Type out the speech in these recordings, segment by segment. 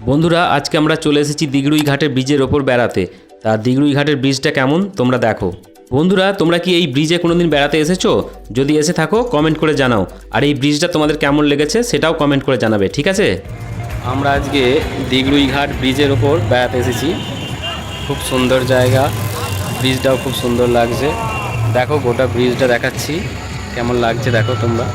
বন্ধুরা আজকে আমরা চলে এসেছি দিগড়ুই ঘাটের ব্রিজের ওপর বেড়াতে। তা দিগড়ুই ঘাটের ব্রিজটা কেমন তোমরা দেখো। বন্ধুরা তোমরা কি এই ব্রিজে কোনোদিন বেড়াতে এসেছো? যদি এসে থাকো কমেন্ট করে জানাও, আর এই ব্রিজটা তোমাদের কেমন লেগেছে সেটাও কমেন্ট করে জানাবে, ঠিক আছে? আমরা আজকে দিগড়ুই ঘাট ব্রিজের ওপর বেড়াতে এসেছি। খুব সুন্দর জায়গা, ব্রিজটাও খুব সুন্দর লাগছে। দেখো গোটা ব্রিজটা দেখাচ্ছি কেমন লাগছে, দেখো তোমরা।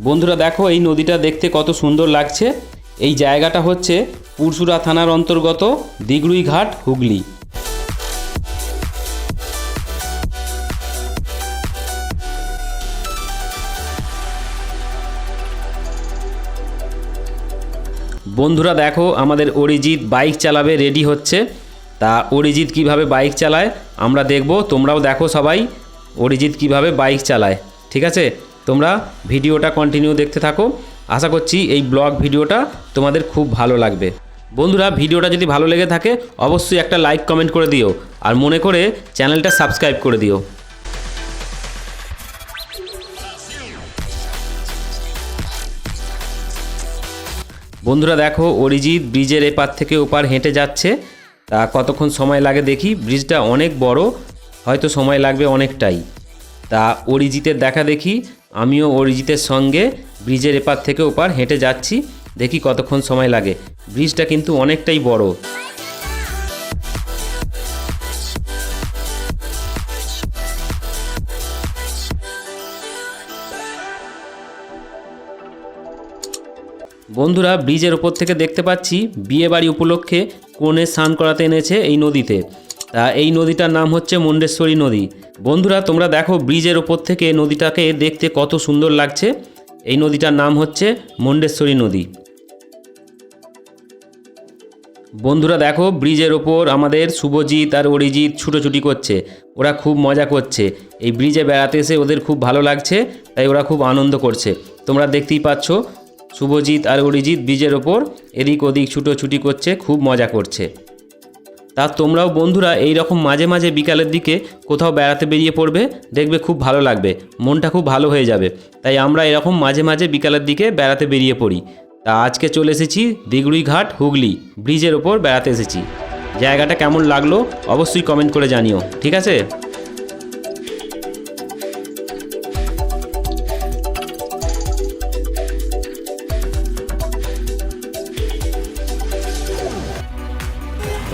বন্ধুরা দেখো এই নদীটা দেখতে কত সুন্দর লাগছে। এই জায়গাটা হচ্ছে পুরসুরা থানার অন্তর্গত দিগড়ুই ঘাট, হুগলি। বন্ধুরা দেখো আমাদের অরিজিৎ বাইক চালাবে, রেডি হচ্ছে। তা অরিজিৎ কিভাবে বাইক চালায় আমরা দেখব, তোমরাও দেখো সবাই অরিজিৎ কিভাবে বাইক চালায়, ঠিক আছে? তোমরা ভিডিওটা কন্টিনিউ দেখতে থাকো। আশা করছি এই ব্লগ ভিডিওটা তোমাদের খুব ভালো লাগবে। বন্ধুরা ভিডিওটা যদি ভালো লেগে থাকে অবশ্যই একটা লাইক কমেন্ট করে দিও, আর মনে করে চ্যানেলটা সাবস্ক্রাইব করে দিও। বন্ধুরা দেখো অরিজিৎ ব্রিজের এপার থেকে ওপার হেঁটে যাচ্ছে। তা কতক্ষণ সময় লাগে দেখি, ব্রিজটা অনেক বড়, হয়তো সময় লাগবে অনেকটাই। তা অরিজিতের দেখা দেখি, আমিও অরিজিতের সঙ্গে ব্রিজের এপার থেকে ওপার হেঁটে যাচ্ছি, দেখি কতক্ষণ সময় লাগে। ব্রিজটা কিন্তু অনেকটাই বড়। বন্ধুরা ব্রিজের ওপর থেকে দেখতে পাচ্ছি বিয়েবাড়ি উপলক্ষে কনে স্নান করাতে এনেছে এই নদীতে। তা এই নদীটার নাম হচ্ছে মুন্ডেশ্বরী নদী। বন্ধুরা তোমরা দেখো ব্রিজের ওপর থেকে নদীটাকে দেখতে কত সুন্দর লাগছে। এই নদীটার নাম হচ্ছে মুন্ডেশ্বরী নদী। বন্ধুরা দেখো ব্রিজের ওপর আমাদের শুভজিৎ আর অরিজিৎ ছুটোছুটি করছে, ওরা খুব মজা করছে। এই ব্রিজে বেড়াতে এসে ওদের খুব ভালো লাগছে, তাই ওরা খুব আনন্দ করছে। তোমরা দেখতেই পাচ্ছ শুভজিৎ আর অরিজিৎ ব্রিজের ওপর এদিক ওদিক ছুটোছুটি করছে, খুব মজা করছে। তা তোমরাও বন্ধুরা এই রকম মাঝে মাঝে বিকালের দিকে কোথাও বেড়াতে বেরিয়ে পড়বে, দেখবে খুব ভালো লাগবে, মনটা খুব ভালো হয়ে যাবে। তাই আমরা এরকম মাঝে মাঝে বিকালের দিকে বেড়াতে বেরিয়ে পড়ি। তা আজকে চলে এসেছি দিগড়ুই ঘাট, হুগলি ব্রিজের ওপর বেড়াতে এসেছি। জায়গাটা কেমন লাগলো অবশ্যই কমেন্ট করে জানিও, ঠিক আছে?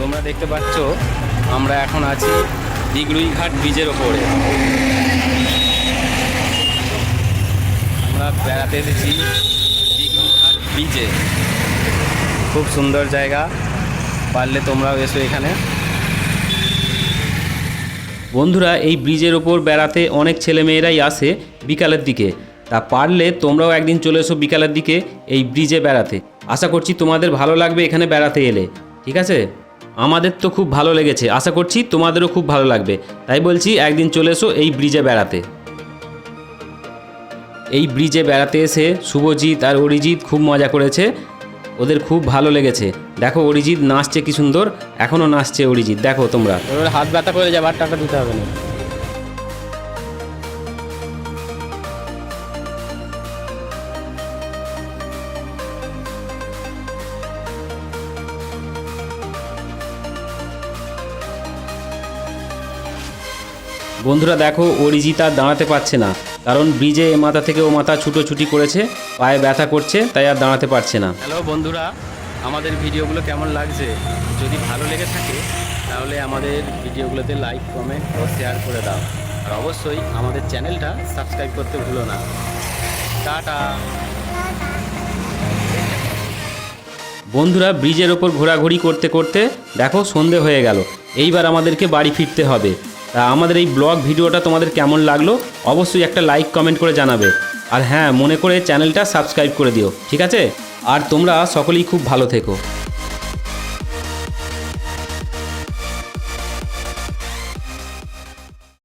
তোমরা দেখতে পাচ্ছ আমরা এখন আছি দিগড়ুই ঘাট ব্রিজের ওপরে। আমরা বেড়াতে এসেছি দিগড়ুই ঘাট ব্রিজে, খুব সুন্দর জায়গা, পারলে তোমরাও এসো এখানে। বন্ধুরা এই ব্রিজের ওপর বেড়াতে অনেক ছেলেমেয়েরাই আসে বিকালের দিকে। তা পারলে তোমরাও একদিন চলে এসো বিকালের দিকে এই ব্রিজে বেড়াতে। আশা করছি তোমাদের ভালো লাগবে এখানে বেড়াতে এলে, ঠিক আছে? আমাদের তো খুব ভালো লেগেছে, আশা করছি তোমাদেরও খুব ভালো লাগবে। তাই বলছি একদিন চলে এসো এই ব্রিজে বেড়াতে। এই ব্রিজে বেড়াতে এসে শুভজিৎ আর অরিজিৎ খুব মজা করেছে, ওদের খুব ভালো লেগেছে। দেখো অরিজিৎ নাচছে কি সুন্দর, এখনও নাচছে অরিজিৎ, দেখো তোমরা। ওর হাত ব্যথা করে যাবার টাকা দিতে হবে না। বন্ধুরা দেখো অরিজিৎ আর দাঁড়াতে পারছে না, কারণ ব্রিজে এ মাথা থেকে ও মাথা ছুটোছুটি করেছে, পায়ে ব্যথা করছে, তাই আর দাঁড়াতে পারছে না। হ্যালো বন্ধুরা, আমাদের ভিডিওগুলো কেমন লাগছে? যদি ভালো লেগে থাকে তাহলে আমাদের ভিডিওগুলোতে লাইক কমেন্ট ও শেয়ার করে দাও, আর অবশ্যই আমাদের চ্যানেলটা সাবস্ক্রাইব করতে ভুলো না। টাটা। বন্ধুরা ব্রিজের ওপর ঘোরাঘুরি করতে করতে দেখো সন্ধে হয়ে গেল, এইবার আমাদেরকে বাড়ি ফিরতে হবে। তা আমাদের এই ব্লগ ভিডিওটা তোমাদের কেমন লাগলো অবশ্যই একটা লাইক কমেন্ট করে জানাবে, আর হ্যাঁ মনে করে চ্যানেলটা সাবস্ক্রাইব করে দিও, ঠিক আছে? আর তোমরা সকলেই খুব ভালো থেকো।